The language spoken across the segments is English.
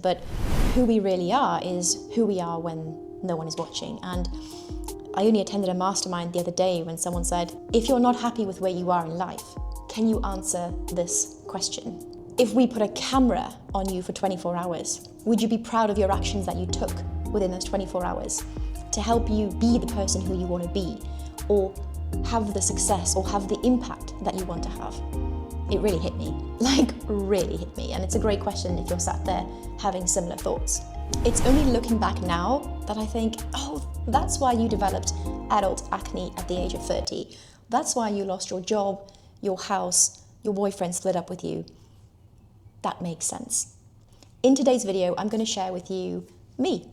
But who we really are is who we are when no one is watching. And I only attended a mastermind the other day when someone said, if you're not happy with where you are in life, can you answer this question? If we put a camera on you for 24 hours, would you be proud of your actions that you took within those 24 hours to help you be the person who you want to be, or have the success or have the impact that you want to have? It really hit me, like really hit me. And it's a great question if you're sat there having similar thoughts. It's only looking back now that I think, oh, that's why you developed adult acne at the age of 30. That's why you lost your job, your house, your boyfriend split up with you. That makes sense. In today's video, I'm going to share with you me.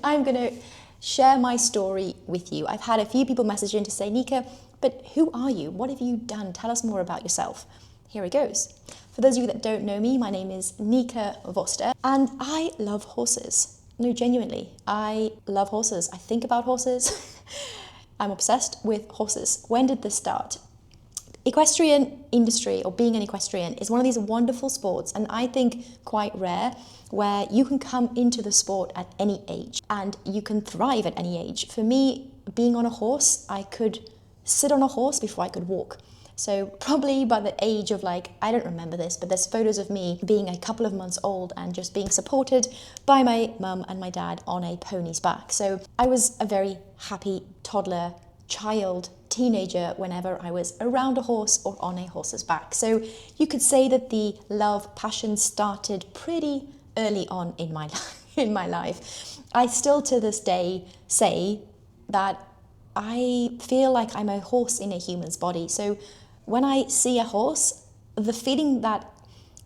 I'm going to share my story with you. I've had a few people message in to say, Nika, but who are you? What have you done? Tell us more about yourself. Here it goes. For those of you that don't know me, my name is Nika Voster, and I love horses. No, genuinely, I love horses. I think about horses. I'm obsessed with horses. When did this start? Equestrian industry, or being an equestrian, is one of these wonderful sports, and I think quite rare, where you can come into the sport at any age and you can thrive at any age. For me, being on a horse, I could sit on a horse before I could walk. So probably by the age of I don't remember this, but there's photos of me being a couple of months old and just being supported by my mum and my dad on a pony's back. So I was a very happy toddler, child, teenager whenever I was around a horse or on a horse's back. So you could say that the love, passion started pretty early on in my life. I still to this day say that I feel like I'm a horse in a human's body. So when I see a horse, the feeling that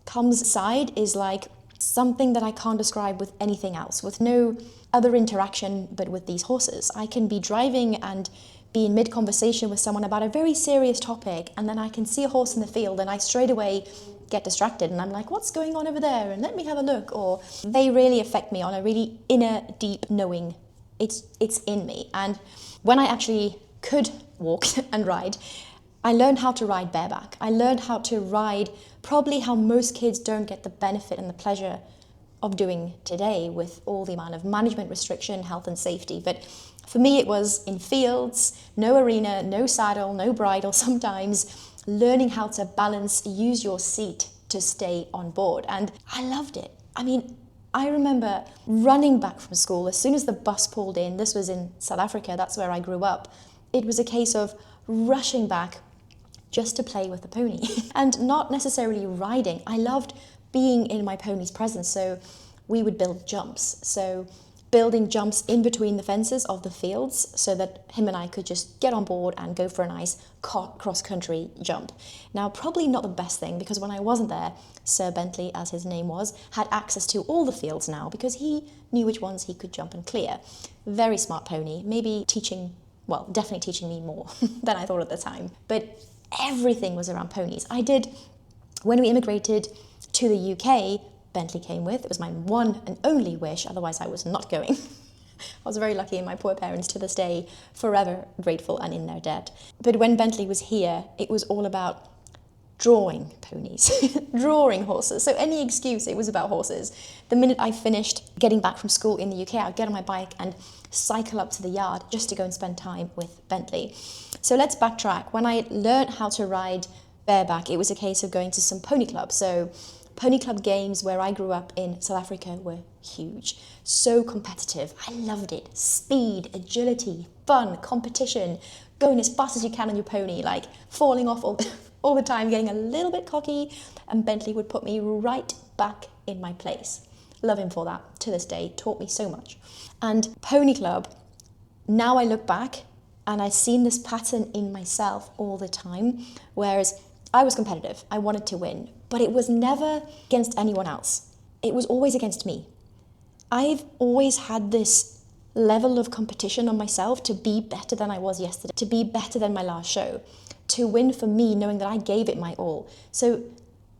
comes inside is like something that I can't describe with anything else, with no other interaction but with these horses. I can be driving and be in mid-conversation with someone about a very serious topic, and then I can see a horse in the field and I straight away get distracted and I'm like, what's going on over there? And let me have a look. Or they really affect me on a really inner, deep knowing. It's in me. And when I actually could walk and ride, I learned how to ride bareback. I learned how to ride probably how most kids don't get the benefit and the pleasure of doing today, with all the amount of management restriction, health and safety. But for me, it was in fields, no arena, no saddle, no bridle, sometimes learning how to balance, use your seat to stay on board. And I loved it. I mean, I remember running back from school as soon as the bus pulled in. This was in South Africa, that's where I grew up. It was a case of rushing back just to play with the pony and not necessarily riding. I loved being in my pony's presence. So we would build jumps. So building jumps in between the fences of the fields so that him and I could just get on board and go for a nice cross-country jump. Now, probably not the best thing, because when I wasn't there, Sir Bentley, as his name was, had access to all the fields now because he knew which ones he could jump and clear. Very smart pony, maybe definitely teaching me more than I thought at the time. But everything was around ponies. When we immigrated to the UK, Bentley came with. It was my one and only wish, otherwise I was not going. I was very lucky, and my poor parents to this day, forever grateful and in their debt. But when Bentley was here, it was all about drawing ponies, drawing horses. So any excuse, it was about horses. The minute I finished getting back from school in the UK, I'd get on my bike and cycle up to the yard just to go and spend time with Bentley. So let's backtrack. When I learned how to ride bareback, it was a case of going to some pony clubs. So pony club games where I grew up in South Africa were huge, so competitive. I loved it. Speed, agility, fun, competition, going as fast as you can on your pony, like falling off all the time, getting a little bit cocky, and Bentley would put me right back in my place. Love him for that to this day, taught me so much. And pony club, now I look back and I've seen this pattern in myself all the time, whereas I was competitive, I wanted to win, but it was never against anyone else. It was always against me. I've always had this level of competition on myself to be better than I was yesterday, to be better than my last show, to win for me, knowing that I gave it my all. So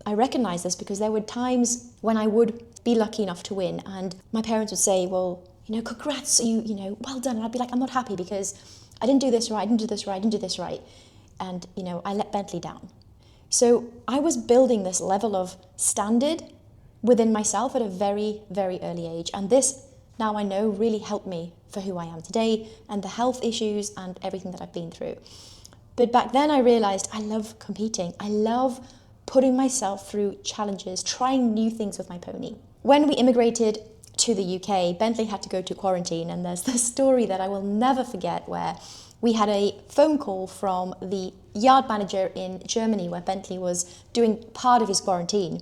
I recognize this because there were times when I would be lucky enough to win and my parents would say, well, congrats, well done. And I'd be like, I'm not happy because I didn't do this right, I didn't do this right, I didn't do this right. And, I let Bentley down. So I was building this level of standard within myself at a very, very early age. And this, now I know, really helped me for who I am today and the health issues and everything that I've been through. But back then I realized I love competing. I love putting myself through challenges, trying new things with my pony. When we immigrated to the UK, Bentley had to go to quarantine, and there's this story that I will never forget where we had a phone call from the yard manager in Germany where Bentley was doing part of his quarantine.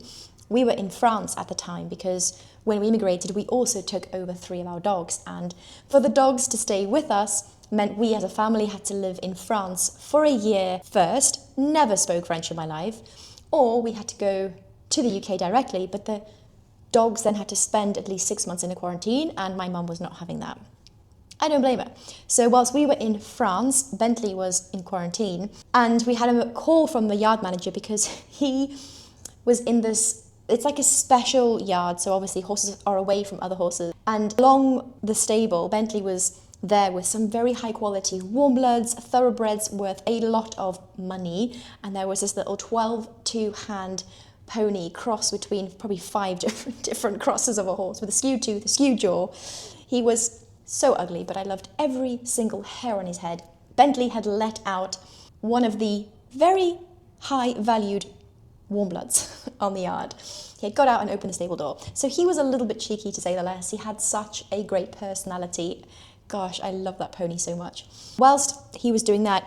We were in France at the time because when we immigrated, we also took over 3 of our dogs. And for the dogs to stay with us meant we as a family had to live in France for a year first, never spoke French in my life, or we had to go to the UK directly, but the dogs then had to spend at least 6 months in a quarantine, and my mum was not having that. I don't blame her. So whilst we were in France, Bentley was in quarantine, and we had a call from the yard manager because he was in this, it's like a special yard, so obviously horses are away from other horses. And along the stable, Bentley was there with some very high quality warm bloods, thoroughbreds worth a lot of money, and there was this little 12 two-hand pony cross between probably 5 different crosses of a horse with a skewed tooth, a skewed jaw. He was so ugly, but I loved every single hair on his head. Bentley had let out one of the very high valued warm bloods on the yard. He had got out and opened the stable door. So he was a little bit cheeky, to say the least. He had such a great personality. Gosh, I love that pony so much. Whilst he was doing that,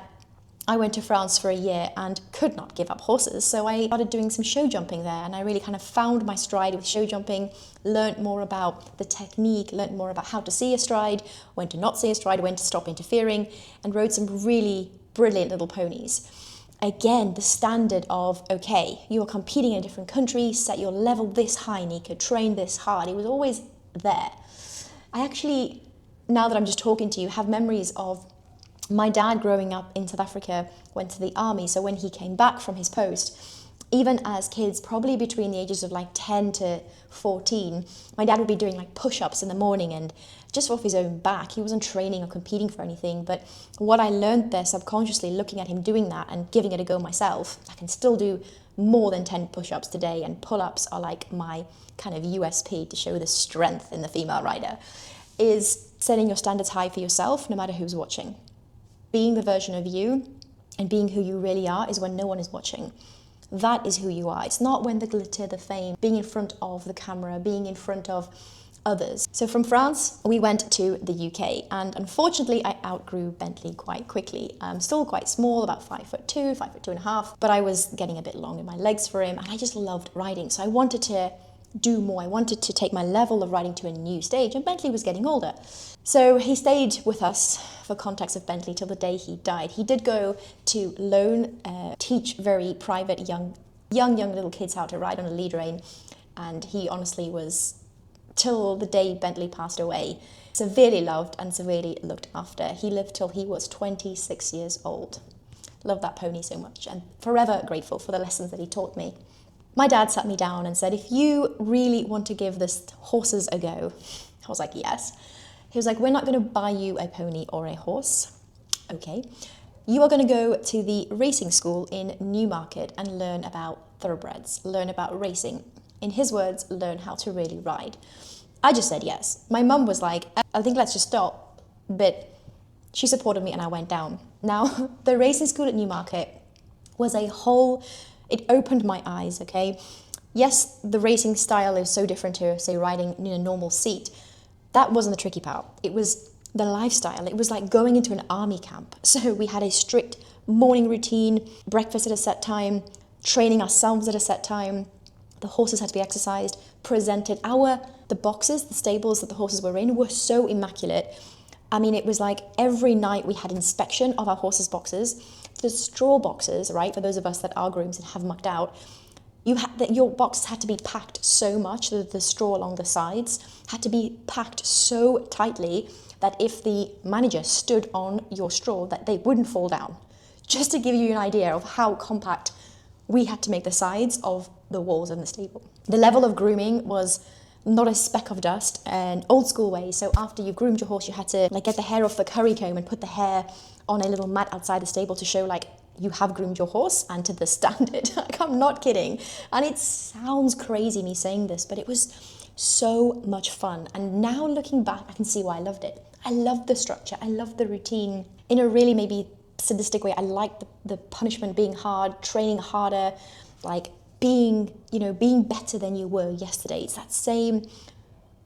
I went to France for a year and could not give up horses. So I started doing some show jumping there, and I really kind of found my stride with show jumping, learnt more about the technique, learnt more about how to see a stride, when to not see a stride, when to stop interfering, and rode some really brilliant little ponies. Again, the standard of, okay, you are competing in a different country, set your level this high, Nika, train this hard. It was always there. I actually, now that I'm just talking to you, have memories of my dad growing up in South Africa, went to the army. So when he came back from his post, even as kids, probably between the ages of like 10 to 14, my dad would be doing like push-ups in the morning and just off his own back. He wasn't training or competing for anything. But what I learned there subconsciously, looking at him doing that and giving it a go myself, I can still do more than 10 push-ups today, and pull-ups are like my kind of USP to show the strength in the female rider, is setting your standards high for yourself, no matter who's watching. Being the version of you and being who you really are is when no one is watching. That is who you are. It's not when the glitter, the fame, being in front of the camera, being in front of others. So from France, we went to the UK, and unfortunately I outgrew Bentley quite quickly. I'm still quite small, about 5'2", 5'2.5", but I was getting a bit long in my legs for him, and I just loved riding. So I wanted to do more. I wanted to take my level of riding to a new stage, and Bentley was getting older. So he stayed with us, for context of Bentley, till the day he died. He did go to loan, teach very private young little kids how to ride on a lead rein, and he honestly was, till the day Bentley passed away, severely loved and severely looked after. He lived till he was 26 years old. Love that pony so much, and forever grateful for the lessons that he taught me. My dad sat me down and said, if you really want to give this horses a go, I was like, yes. He was like, we're not going to buy you a pony or a horse. Okay. You are going to go to the racing school in Newmarket and learn about thoroughbreds, learn about racing. In his words, learn how to really ride. I just said yes. My mum was like, I think let's just stop. But she supported me and I went down. Now, the racing school at Newmarket was it opened my eyes, okay? Yes, the racing style is so different to, say, riding in a normal seat. That wasn't the tricky part. It was the lifestyle. It was like going into an army camp. So we had a strict morning routine, breakfast at a set time, training ourselves at a set time. The horses had to be exercised, presented. The boxes, the stables that the horses were in were so immaculate. I mean, it was like every night we had inspection of our horses' boxes. The straw boxes, right, for those of us that are grooms and have mucked out, your boxes had to be packed so much that the straw along the sides had to be packed so tightly that if the manager stood on your straw, that they wouldn't fall down. Just to give you an idea of how compact we had to make the sides of the walls in the stable. The level of grooming was not a speck of dust, an old school way. So after you groomed your horse, you had to get the hair off the curry comb and put the hair on a little mat outside the stable to show you have groomed your horse and to the standard. Like, I'm not kidding. And it sounds crazy me saying this, but it was so much fun. And now looking back, I can see why I loved it. I loved the structure. I loved the routine. In a really maybe sadistic way, I liked the punishment being hard, training harder, like being better than you were yesterday. It's that same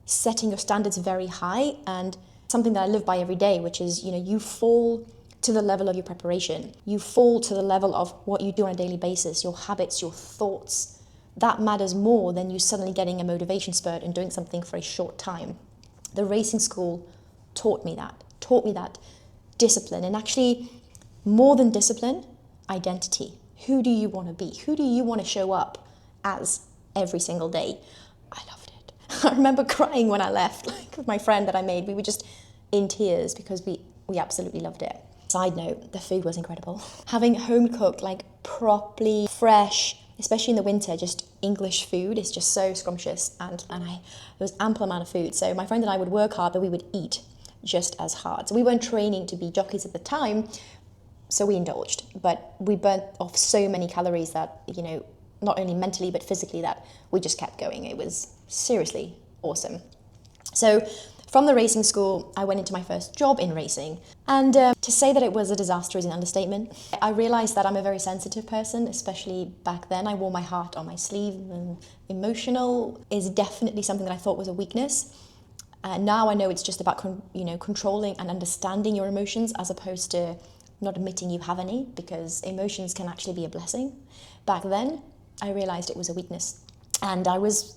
setting your standards very high, and something that I live by every day, which is, you fall to the level of your preparation. You fall to the level of what you do on a daily basis, your habits, your thoughts. That matters more than you suddenly getting a motivation spurt and doing something for a short time. The racing school taught me that discipline, and actually more than discipline, identity. Who do you want to be? Who do you want to show up as every single day? I loved it. I remember crying when I left, like with my friend that I made. We were just in tears because we absolutely loved it. Side note, the food was incredible. Having home cooked, like properly fresh, especially in the winter, just English food is just so scrumptious, and there was ample amount of food. So my friend and I would work hard, but we would eat just as hard. So we weren't training to be jockeys at the time, so we indulged, but we burnt off so many calories that, not only mentally but physically, that we just kept going. It was seriously awesome. So from the racing school, I went into my first job in racing. And to say that it was a disaster is an understatement. I realized that I'm a very sensitive person, especially back then. I wore my heart on my sleeve, and emotional is definitely something that I thought was a weakness. Now I know it's just about controlling and understanding your emotions, as opposed to not admitting you have any, because emotions can actually be a blessing. Back then, I realized it was a weakness. And I was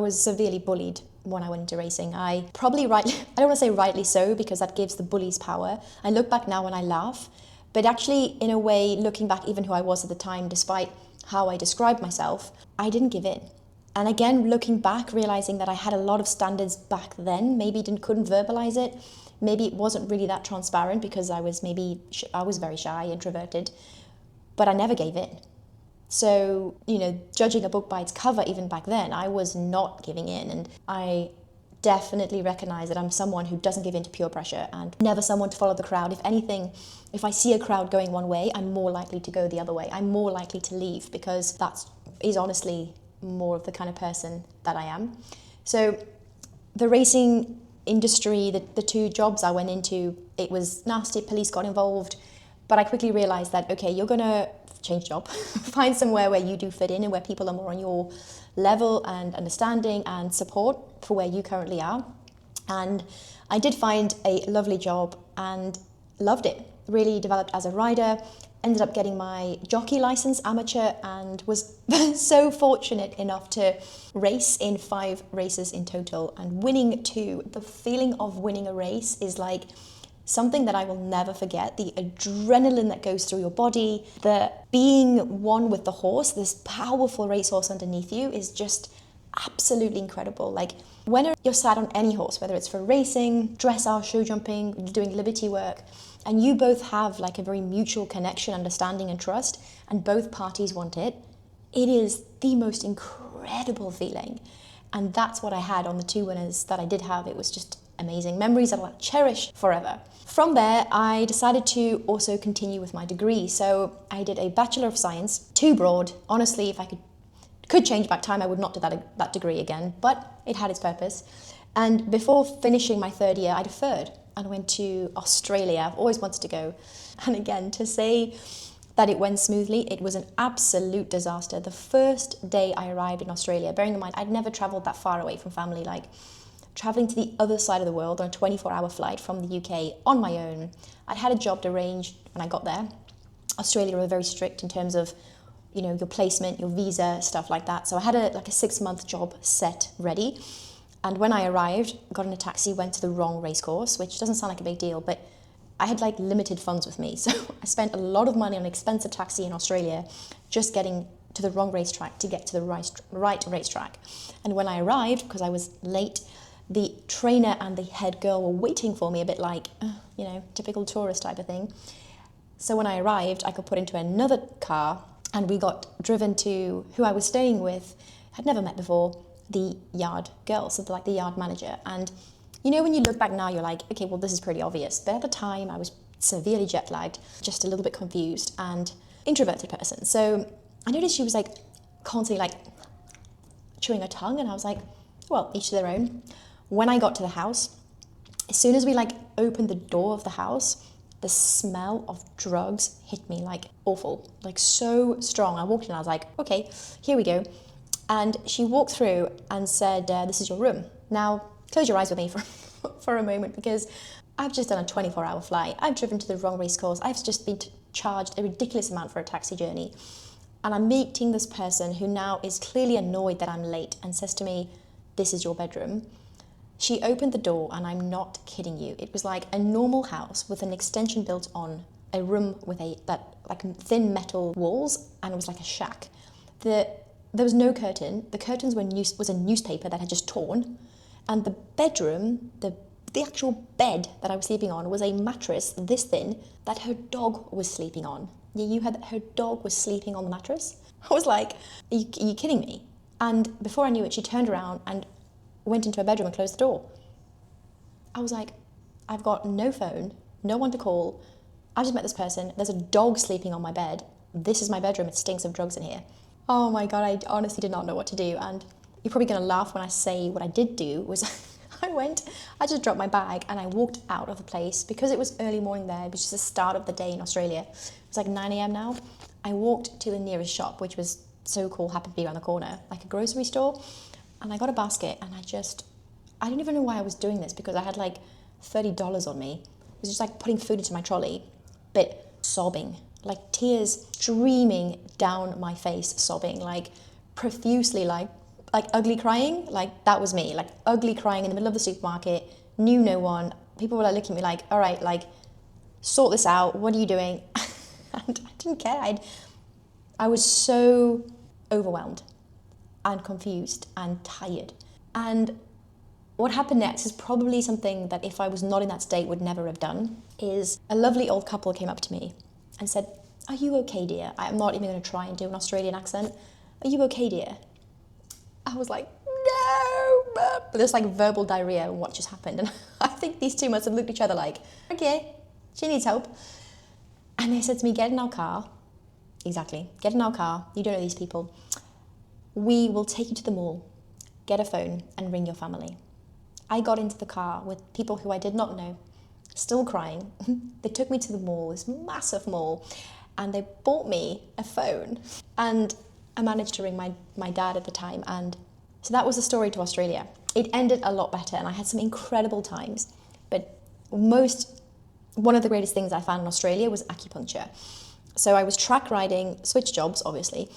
severely bullied when I went into racing. I don't want to say rightly so, because that gives the bullies power. I look back now and I laugh, but actually, in a way, looking back, even who I was at the time, despite how I described myself, I didn't give in. And again, looking back, realizing that I had a lot of standards back then, maybe couldn't verbalize it. Maybe it wasn't really that transparent because I was very shy, introverted, but I never gave in. So, judging a book by its cover, even back then, I was not giving in. And I definitely recognize that I'm someone who doesn't give in to peer pressure, and never someone to follow the crowd. If anything, if I see a crowd going one way, I'm more likely to go the other way. I'm more likely to leave, because that is honestly more of the kind of person that I am. So the racing industry, the two jobs I went into, it was nasty. Police got involved, but I quickly realized that, okay, you're gonna change job, find somewhere where you do fit in and where people are more on your level and understanding and support for where you currently are. And I did find a lovely job and loved it. Really developed as a rider, ended up getting my jockey license, amateur, and was so fortunate enough to race in 5 races in total and winning 2. The feeling of winning a race is like something that I will never forget. The adrenaline that goes through your body, the being one with the horse, this powerful racehorse underneath you, is just absolutely incredible. Like, when you're sat on any horse, whether it's for racing, dressage, show jumping, doing liberty work, and you both have like a very mutual connection, understanding and trust, and both parties want it, it is the most incredible feeling. And that's what I had on the 2 winners that I did have. It was just amazing. Memories that I'll cherish forever. From there, I decided to also continue with my degree. So I did a Bachelor of Science, too broad. Honestly, if I could change back time, I would not do that degree again, but it had its purpose. And before finishing my 3rd year, I deferred and went to Australia. I've always wanted to go. And again, to say that it went smoothly, it was an absolute disaster. The first day I arrived in Australia, bearing in mind I'd never traveled that far away from family, like traveling to the other side of the world on a 24-hour flight from the UK on my own. I'd had a job arranged when I got there. Australia were very strict in terms of, your placement, your visa, stuff like that. So I had a 6-month job set ready. And when I arrived, got in a taxi, went to the wrong race course, which doesn't sound like a big deal, but I had limited funds with me. So I spent a lot of money on an expensive taxi in Australia, just getting to the wrong racetrack to get to the right racetrack. And when I arrived, because I was late, the trainer and the head girl were waiting for me, a bit like, typical tourist type of thing. So when I arrived, I got put into another car and we got driven to who I was staying with, had never met before, the yard girl, so the yard manager. And when you look back now, you're like, okay, well, this is pretty obvious. But at the time, I was severely jet lagged, just a little bit confused. And introverted person. So I noticed she was like constantly like chewing her tongue, and I was like, well, each to their own. When I got to the house, as soon as we like opened the door of the house, the smell of drugs hit me like awful, like so strong. I walked in and I was like, okay, here we go. And she walked through and said, this is your room. Now, close your eyes with me for a moment, because I've just done a 24-hour flight. I've driven to the wrong race course. I've just been charged a ridiculous amount for a taxi journey. And I'm meeting this person who now is clearly annoyed that I'm late and says to me, this is your bedroom. She opened the door, and I'm not kidding you. It was like a normal house with an extension built on, a room with thin metal walls, and it was like a shack. There was no curtain. The curtains was a newspaper that had just torn, and the bedroom, the actual bed that I was sleeping on, was a mattress this thin that her dog was sleeping on. Yeah, you heard that her dog was sleeping on the mattress? I was like, are you kidding me? And before I knew it, she turned around and went into her bedroom and closed the door. I was like, I've got no phone, no one to call. I just met this person. There's a dog sleeping on my bed. This is my bedroom. It stinks of drugs in here. Oh my God, I honestly did not know what to do. And you're probably going to laugh when I say what I did do was I just dropped my bag and I walked out of the place because it was early morning there, which is the start of the day in Australia. It's like 9 a.m. now. I walked to the nearest shop, which was so cool, happened to be around the corner, like a grocery store. And I got a basket, and I don't even know why I was doing this, because I had like $30 on me. I was just like putting food into my trolley, but sobbing, like tears streaming down my face, sobbing, like profusely, like ugly crying. Like that was me, like ugly crying in the middle of the supermarket, knew no one. People were like looking at me like, all right, like sort this out. What are you doing? And I didn't care. I was so overwhelmed and confused and tired. And what happened next is probably something that if I was not in that state would never have done. Is a lovely old couple came up to me and said, are you okay, dear? I'm not even going to try and do an Australian accent. Are you okay, dear? I was like, no, but there's like verbal diarrhea and what just happened. And I think these two must have looked at each other like, okay, she needs help. And they said to me, get in our car. Exactly, get in our car. You don't know these people. We will take you to the mall, get a phone and ring your family. I got into the car with people who I did not know, still crying. They took me to the mall, this massive mall, and they bought me a phone. And I managed to ring my dad at the time. And so that was the story to Australia. It ended a lot better, and I had some incredible times. But one of the greatest things I found in Australia was acupuncture. So I was track riding, switched jobs, obviously,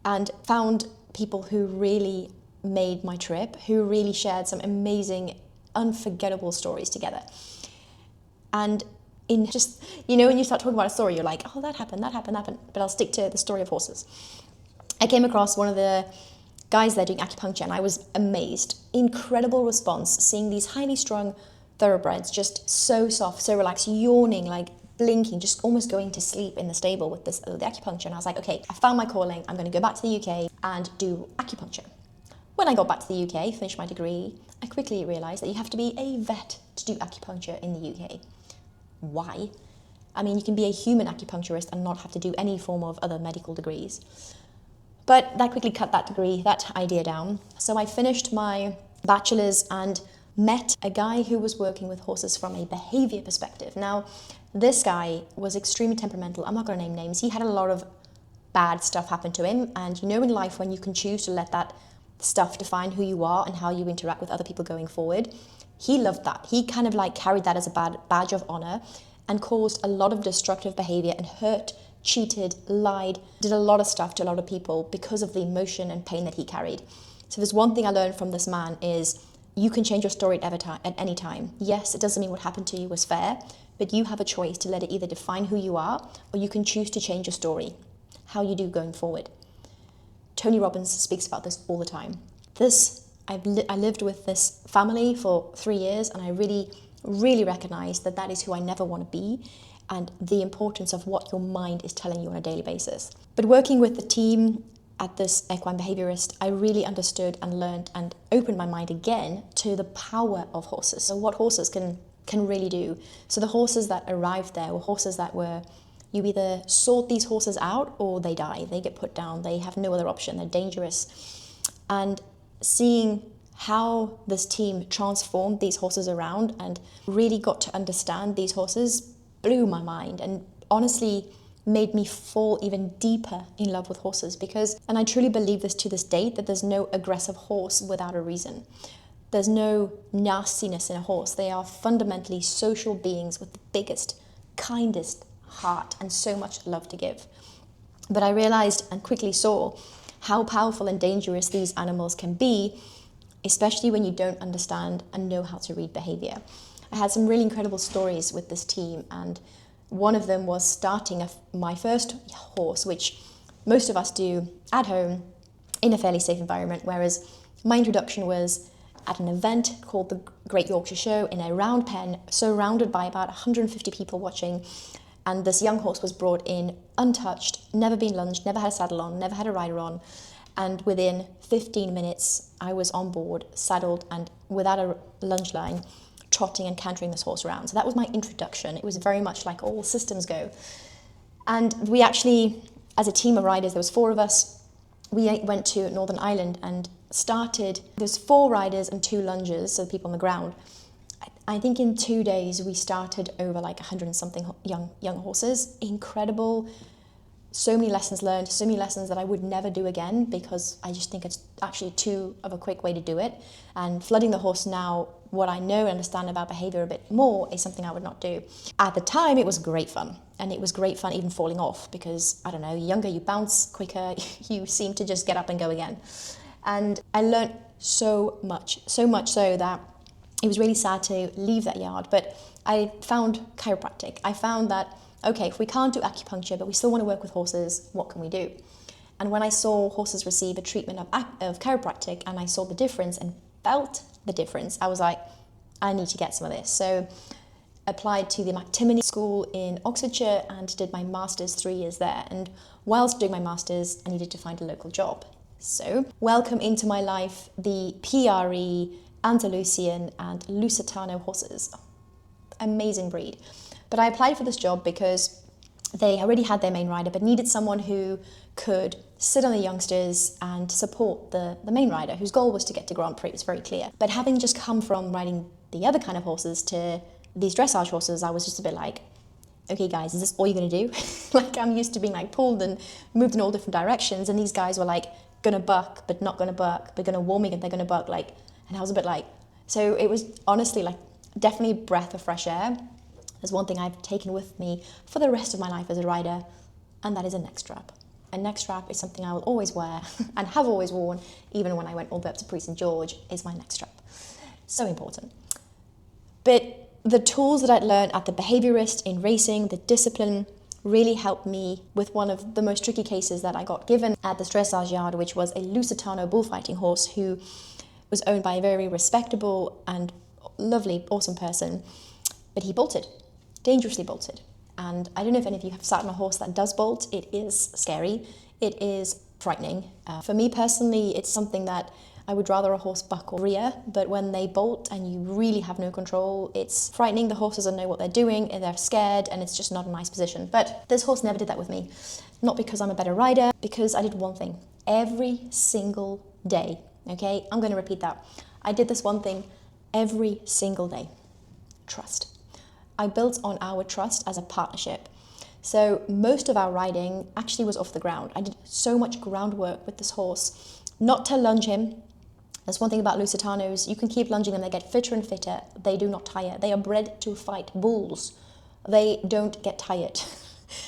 and found people who really made my trip, who really shared some amazing, unforgettable stories together. And in just, when you start talking about a story, you're like, oh, that happened, but I'll stick to the story of horses. I came across one of the guys there doing acupuncture, and I was amazed. Incredible response, seeing these highly strung thoroughbreds, just so soft, so relaxed, yawning, like blinking, just almost going to sleep in the stable with the acupuncture. And I was like, okay, I found my calling. I'm going to go back to the UK and do acupuncture. When I got back to the UK, finished my degree, I quickly realised that you have to be a vet to do acupuncture in the UK. Why? I mean, you can be a human acupuncturist and not have to do any form of other medical degrees. But that quickly cut that idea down. So I finished my bachelor's and met a guy who was working with horses from a behaviour perspective. Now, this guy was extremely temperamental. I'm not going to name names. He had a lot of bad stuff happen to him. And in life, when you can choose to let that stuff define who you are and how you interact with other people going forward, he loved that. He kind of like carried that as a badge of honour and caused a lot of destructive behaviour and hurt, cheated, lied, did a lot of stuff to a lot of people because of the emotion and pain that he carried. So there's one thing I learned from this man is you can change your story at any time. Yes, it doesn't mean what happened to you was fair, but you have a choice to let it either define who you are or you can choose to change your story, how you do going forward. Tony Robbins speaks about this all the time. I lived with this family for 3 years, and I really, really recognized that is who I never want to be, and the importance of what your mind is telling you on a daily basis. But working with the team at this equine behaviorist, I really understood and learned and opened my mind again to the power of horses. So what horses can really do. So the horses that arrived there were horses that were You either sort these horses out or they die. They get put down. They have no other option. They're dangerous. And seeing how this team transformed these horses around and really got to understand these horses blew my mind and honestly made me fall even deeper in love with horses because, and I truly believe this to this day, that there's no aggressive horse without a reason. There's no nastiness in a horse. They are fundamentally social beings with the biggest, kindest heart and so much love to give. But I realized and quickly saw how powerful and dangerous these animals can be, especially when you don't understand and know how to read behavior. I had some really incredible stories with this team, and one of them was starting my first horse, which most of us do at home in a fairly safe environment, whereas my introduction was at an event called the Great Yorkshire Show in a round pen, surrounded by about 150 people watching, and this young horse was brought in untouched, never been lunged, never had a saddle on, never had a rider on, and within 15 minutes I was on board, saddled, and without a lunge line, trotting and cantering this horse around. So that was my introduction. It was very much like all systems go. And we actually, as a team of riders, there was 4 of us, we went to Northern Ireland and started, there's 4 riders and 2 lungers, so the people on the ground. I think in 2 days we started over like 100 and something young horses. Incredible. So many lessons learned, so many lessons that I would never do again because I just think it's actually too of a quick way to do it. And flooding the horse now, what I know and understand about behavior a bit more is something I would not do. At the time, it was great fun. And it was great fun even falling off because, I don't know, younger, you bounce quicker, you seem to just get up and go again. And I learned so much so that it was really sad to leave that yard. But I found chiropractic. I found that, okay, if we can't do acupuncture, but we still want to work with horses, what can we do? And when I saw horses receive a treatment of chiropractic and I saw the difference and felt the difference, I was like, I need to get some of this. So applied to the McTimoney School in Oxfordshire and did my master's 3 years there. And whilst doing my master's, I needed to find a local job. So welcome into my life the PRE, Andalusian and Lusitano horses. Amazing breed. But I applied for this job because they already had their main rider but needed someone who could sit on the youngsters and support the main rider, whose goal was to get to Grand Prix. It was very clear. But having just come from riding the other kind of horses to these dressage horses, I was just a bit like, okay guys, is this all you're gonna do? Like I'm used to being like pulled and moved in all different directions, and these guys were like gonna buck but not gonna buck, they're gonna warm me and they're gonna buck, like, and I was a bit like, so it was honestly like definitely a breath of fresh air. There's one thing I've taken with me for the rest of my life as a rider, and that is a neck strap. A neck strap is something I will always wear and have always worn, even when I went all the way up to Prix St George, is my neck strap. So important. But the tools that I'd learned at the behaviorist in racing, the discipline, really helped me with one of the most tricky cases that I got given at the dressage yard, which was a Lusitano bullfighting horse who was owned by a very respectable and lovely, awesome person, but he bolted. Dangerously bolted. And I don't know if any of you have sat on a horse that does bolt. It is scary. It is frightening. For me personally, it's something that I would rather a horse buck or rear, but when they bolt and you really have no control, it's frightening. The horse doesn't know what they're doing and they're scared, and it's just not a nice position. But this horse never did that with me. Not because I'm a better rider, because I did one thing every single day. Okay, I'm going to repeat that. I did this one thing every single day. Trust. I built on our trust as a partnership. So most of our riding actually was off the ground. I did so much groundwork with this horse, not to lunge him. That's one thing about Lusitanos. You can keep lunging them, they get fitter and fitter. They do not tire. They are bred to fight bulls. They don't get tired.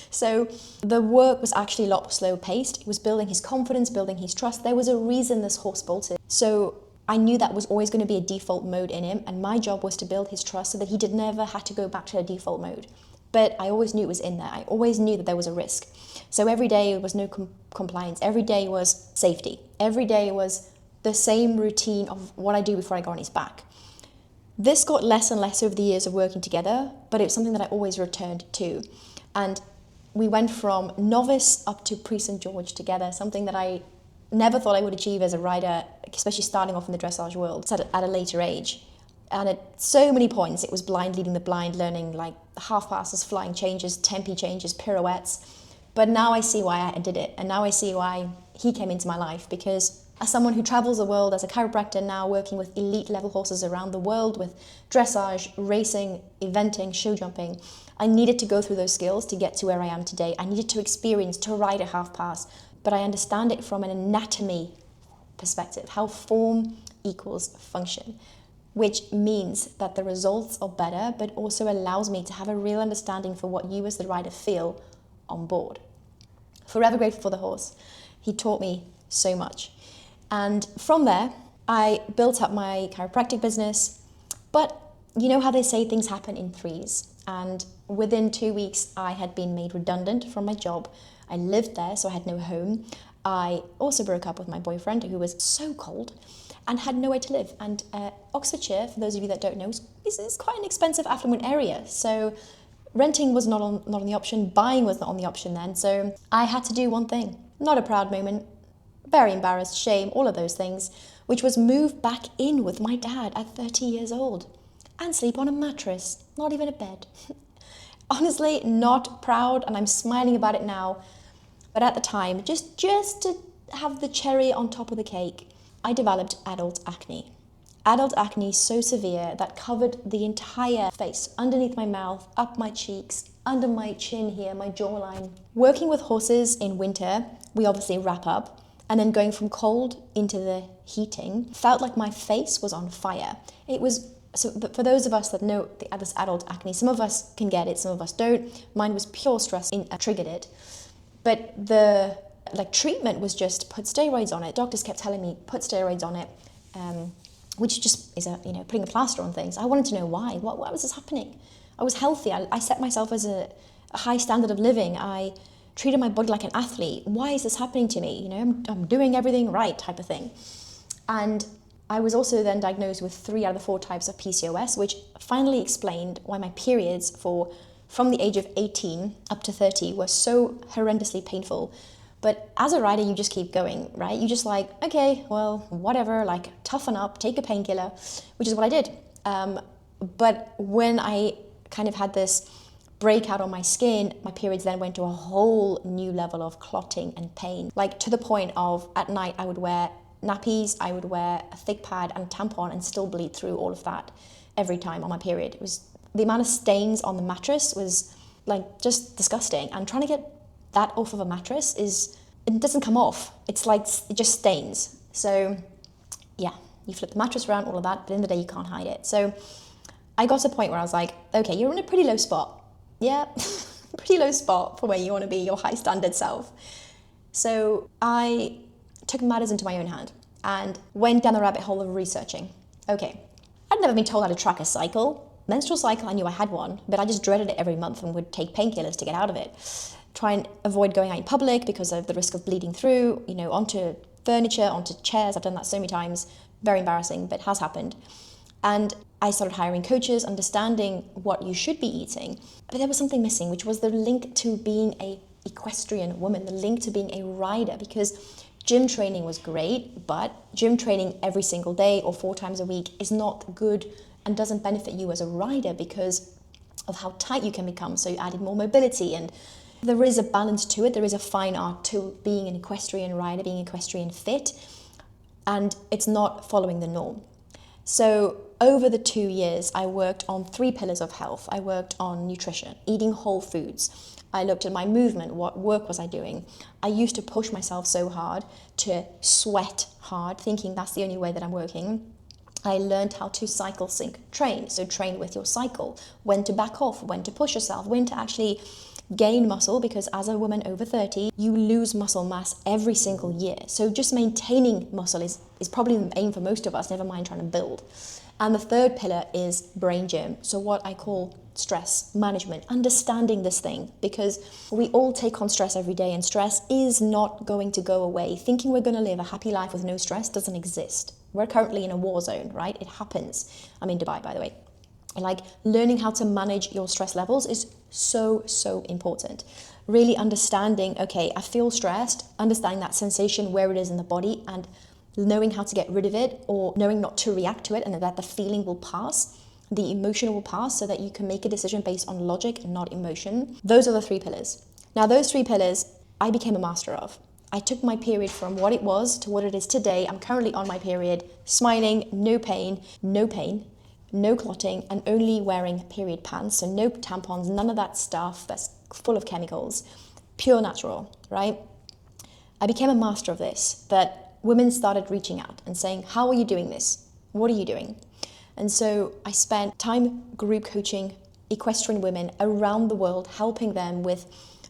So the work was actually a lot more slow paced. It was building his confidence, building his trust. There was a reason this horse bolted. So I knew that was always going to be a default mode in him, and my job was to build his trust so that he did never have to go back to a default mode. But I always knew it was in there. I always knew that there was a risk. So every day was no compliance. Every day was safety. Every day was the same routine of what I do before I go on his back. This got less and less over the years of working together, but it was something that I always returned to. And we went from novice up to Prix St George together, something that I never thought I would achieve as a rider, especially starting off in the dressage world at a later age. And at so many points, it was blind leading the blind, learning like half passes, flying changes, tempi changes, pirouettes. But now I see why I did it. And now I see why he came into my life, because as someone who travels the world as a chiropractor now, working with elite level horses around the world with dressage, racing, eventing, show jumping, I needed to go through those skills to get to where I am today. I needed to experience, to ride a half pass, but I understand it from an anatomy perspective, how form equals function, which means that the results are better, but also allows me to have a real understanding for what you as the rider feel on board. Forever grateful for the horse. He taught me so much. And from there, I built up my chiropractic business. But you know how they say things happen in threes. And within 2 weeks, I had been made redundant from my job. I lived there, so I had no home. I also broke up with my boyfriend, who was so cold, and had nowhere to live. And Oxfordshire, for those of you that don't know, is quite an expensive, affluent area. So renting was not on the option. Buying was not on the option then. So I had to do one thing. Not a proud moment. Very embarrassed, shame, all of those things, which was move back in with my dad at 30 years old and sleep on a mattress, not even a bed. Honestly, not proud, and I'm smiling about it now. But at the time, just to have the cherry on top of the cake, I developed adult acne. Adult acne so severe that covered the entire face, underneath my mouth, up my cheeks, under my chin here, my jawline. Working with horses in winter, we obviously wrap up, and then going from cold into the heating, felt like my face was on fire. It was, so for those of us that know this adult acne, some of us can get it, some of us don't. Mine was pure stress triggered it. But the treatment was just put steroids on it. Doctors kept telling me, put steroids on it, which just is putting a plaster on things. I wanted to know why. Why was this happening? I was healthy. I set myself as a high standard of living. I treated my body like an athlete. Why is this happening to me? I'm doing everything right, type of thing. And I was also then diagnosed with 3 out of the 4 types of PCOS, which finally explained why my periods from the age of 18 up to 30 were so horrendously painful. But as a rider, you just keep going, right? You just okay, well, whatever, toughen up, take a painkiller, which is what I did. But when I kind of had this breakout on my skin, my periods then went to a whole new level of clotting and pain. To the point of, at night, I would wear nappies, I would wear a thick pad and tampon and still bleed through all of that every time on my period. It was, the amount of stains on the mattress was just disgusting. And trying to get that off of a mattress it doesn't come off. It's it just stains. So yeah, you flip the mattress around, all of that, but in the day you can't hide it. So I got to a point where I was okay, you're in a pretty low spot. Yeah, pretty low spot for where you want to be, your high standard self. So I took matters into my own hand and went down the rabbit hole of researching. Okay, I'd never been told how to track a cycle. Menstrual cycle, I knew I had one, but I just dreaded it every month and would take painkillers to get out of it. Try and avoid going out in public because of the risk of bleeding through, onto furniture, onto chairs. I've done that so many times. Very embarrassing, but has happened. And I started hiring coaches, understanding what you should be eating. But there was something missing, which was the link to being a equestrian woman, the link to being a rider, because gym training was great, but gym training every single day or 4 times a week is not good and doesn't benefit you as a rider because of how tight you can become. So you added more mobility, and there is a balance to it. There is a fine art to being an equestrian rider, being equestrian fit, and it's not following the norm. So over the 2 years, I worked on 3 pillars of health. I worked on nutrition, eating whole foods. I looked at my movement, what work was I doing? I used to push myself so hard to sweat hard, thinking that's the only way that I'm working. I learned how to cycle, sync, train. So train with your cycle, when to back off, when to push yourself, when to actually gain muscle, because as a woman over 30, you lose muscle mass every single year. So just maintaining muscle is probably the aim for most of us, never mind trying to build. And the 3rd pillar is brain gym. So what I call stress management, understanding this thing, because we all take on stress every day, and stress is not going to go away. Thinking we're going to live a happy life with no stress doesn't exist. We're currently in a war zone, right? It happens. I'm in Dubai, by the way. Learning how to manage your stress levels is so important. Really understanding, okay, I feel stressed, understanding that sensation, where it is in the body, and knowing how to get rid of it or knowing not to react to it, and that the feeling will pass, the emotion will pass, so that you can make a decision based on logic and not emotion. Those are the 3 pillars. Now, those 3 pillars I became a master of. I took my period from what it was to what it is today. I'm currently on my period, smiling, no pain, no clotting, and only wearing period pants. So no tampons, none of that stuff that's full of chemicals, pure natural, right? I became a master of this, that women started reaching out and saying, how are you doing this? What are you doing? And so I spent time group coaching equestrian women around the world, helping them with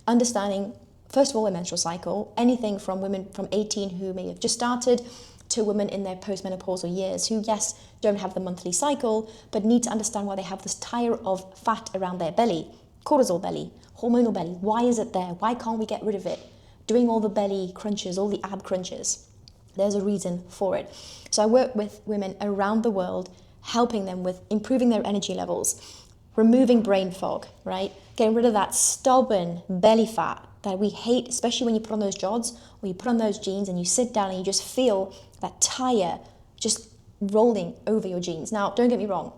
understanding, first of all, their menstrual cycle, anything from women from 18 who may have just started to women in their postmenopausal years who, yes, don't have the monthly cycle, but need to understand why they have this tire of fat around their belly, cortisol belly, hormonal belly. Why is it there? Why can't we get rid of it? Doing all the belly crunches, all the ab crunches. There's a reason for it. So I work with women around the world, helping them with improving their energy levels, removing brain fog, right? Getting rid of that stubborn belly fat that we hate, especially when you put on those jods or you put on those jeans and you sit down and you just feel that tire just rolling over your jeans. Now, don't get me wrong.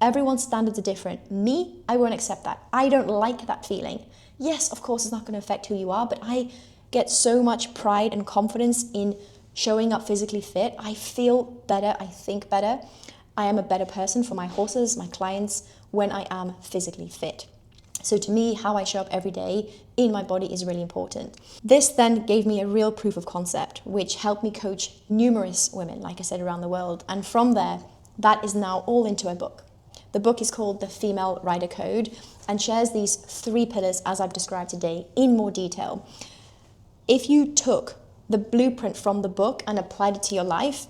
Everyone's standards are different. Me, I won't accept that. I don't like that feeling. Yes, of course, it's not going to affect who you are, but I get so much pride and confidence in showing up physically fit. I feel better. I think better. I am a better person for my horses, my clients, when I am physically fit. So to me, how I show up every day in my body is really important. This then gave me a real proof of concept, which helped me coach numerous women, like I said, around the world. And from there, that is now all into a book. The book is called The Female Rider Code and shares these 3 pillars as I've described today in more detail. If you took the blueprint from the book and applied it to your life,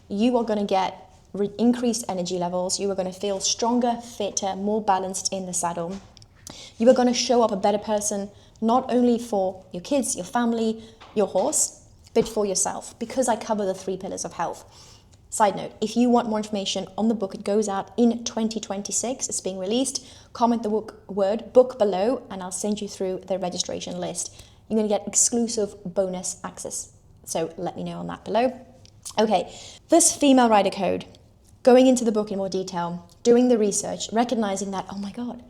you are going to get increased energy levels. You are going to feel stronger, fitter, more balanced in the saddle. You are going to show up a better person, not only for your kids, your family, your horse, but for yourself, because I cover the 3 pillars of health. Side note, if you want more information on the book, it goes out in 2026. It's being released. Comment the word book below and I'll send you through the registration list. You're going to get exclusive bonus access. So let me know on that below. Okay, this Female Rider Code, going into the book in more detail, doing the research, recognizing that, oh my God,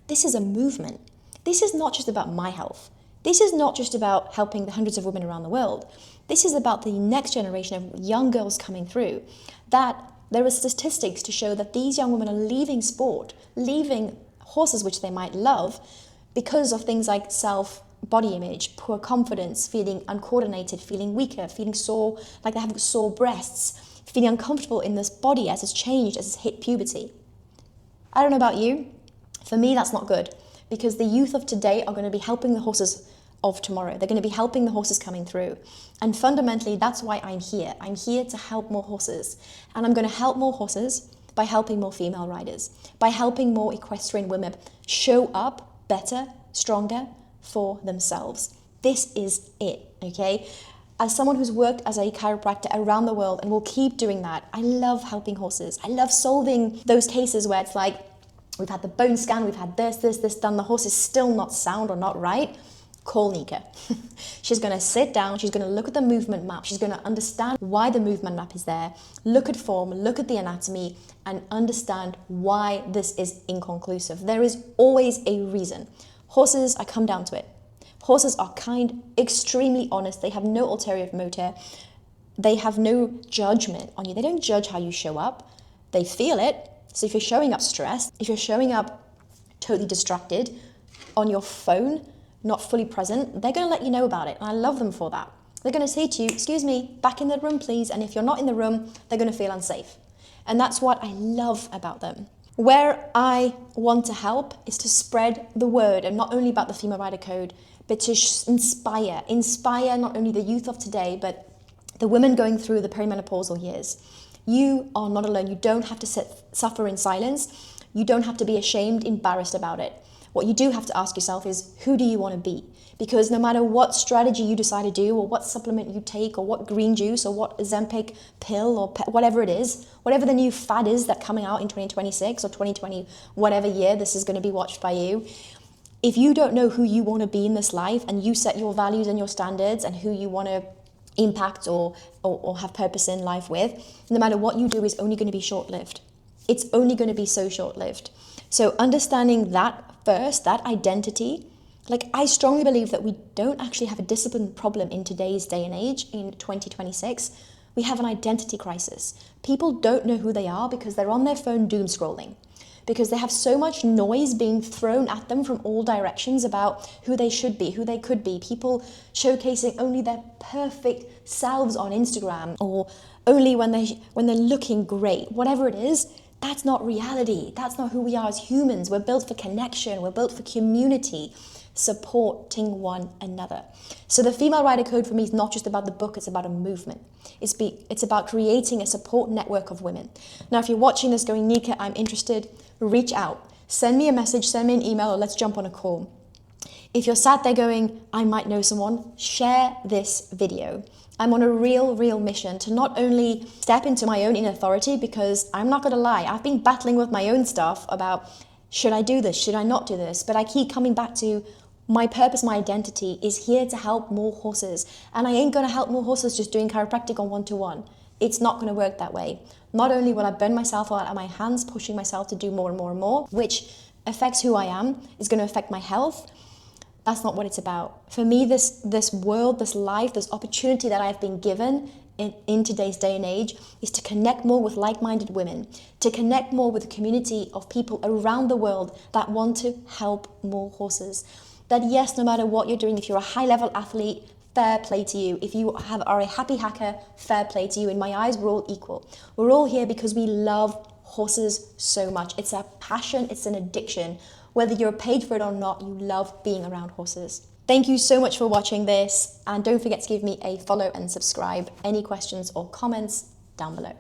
this is a movement. This is not just about my health. This is not just about helping the hundreds of women around the world. This is about the next generation of young girls coming through. That there are statistics to show that these young women are leaving sport, leaving horses which they might love because of things like body image, poor confidence, feeling uncoordinated, feeling weaker, feeling sore, like they have sore breasts, feeling uncomfortable in this body as it's changed, as it's hit puberty. I don't know about you. For me, that's not good, because the youth of today are going to be helping the horses of tomorrow. They're going to be helping the horses coming through. And fundamentally, that's why I'm here. I'm here to help more horses. And I'm going to help more horses by helping more female riders, by helping more equestrian women show up better, stronger for themselves. This is it, okay? As someone who's worked as a chiropractor around the world and will keep doing that, I love helping horses. I love solving those cases where it's like, we've had the bone scan, we've had this done, the horse is still not sound or not right. Call Nika. She's going to sit down, she's going to look at the movement map, she's going to understand why the movement map is there, look at form, look at the anatomy, and understand why this is inconclusive. There is always a reason. Horses, I come down to it. Horses are kind, extremely honest, they have no ulterior motive, they have no judgment on you, they don't judge how you show up, they feel it. So if you're showing up stressed, if you're showing up totally distracted on your phone, not fully present, they're going to let you know about it. And I love them for that. They're going to say to you, excuse me, back in the room, please. And if you're not in the room, they're going to feel unsafe. And that's what I love about them. Where I want to help is to spread the word, and not only about the Female Rider Code, but to inspire not only the youth of today, but the women going through the perimenopausal years. You are not alone. You don't have to suffer in silence. You don't have to be ashamed, embarrassed about it. What you do have to ask yourself is, who do you want to be? Because no matter what strategy you decide to do, or what supplement you take, or what green juice, or what Ozempic pill, or whatever it is, whatever the new fad is that's coming out in 2026 or 2020, whatever year this is going to be watched by you, if you don't know who you want to be in this life, and you set your values and your standards and who you want to impact or have purpose in life with, no matter what you do is only going to be short-lived. It's only going to be so short-lived. So understanding that first, that identity, like I strongly believe that we don't actually have a discipline problem in today's day and age, in 2026. We have an identity crisis. People don't know who they are because they're on their phone doom scrolling, because they have so much noise being thrown at them from all directions about who they should be, who they could be. People showcasing only their perfect selves on Instagram, or only when they're looking great. Whatever it is, that's not reality. That's not who we are as humans. We're built for connection. We're built for community, supporting one another. So the Female Writer Code for me is not just about the book, it's about a movement. It's about creating a support network of women. Now, if you're watching this going, Nika, I'm interested, reach out. Send me a message, send me an email, or let's jump on a call. If you're sat there going, I might know someone, share this video. I'm on a real mission to not only step into my own inner authority, because I'm not gonna lie, I've been battling with my own stuff about, should I do this, should I not do this? But I keep coming back to my purpose, my identity is here to help more horses. And I ain't gonna help more horses just doing chiropractic on one-to-one. It's not gonna work that way. Not only will I burn myself out at my hands, pushing myself to do more and more and more, which affects who I am, is gonna affect my health. That's not what it's about. For me, this world, this life, this opportunity that I've been given in today's day and age is to connect more with like-minded women, to connect more with a community of people around the world that want to help more horses. That yes, no matter what you're doing, if you're a high-level athlete, fair play to you. If you are a happy hacker, fair play to you. In my eyes, we're all equal. We're all here because we love horses so much. It's a passion, it's an addiction. Whether you're paid for it or not, you love being around horses. Thank you so much for watching this, and don't forget to give me a follow and subscribe. Any questions or comments down below.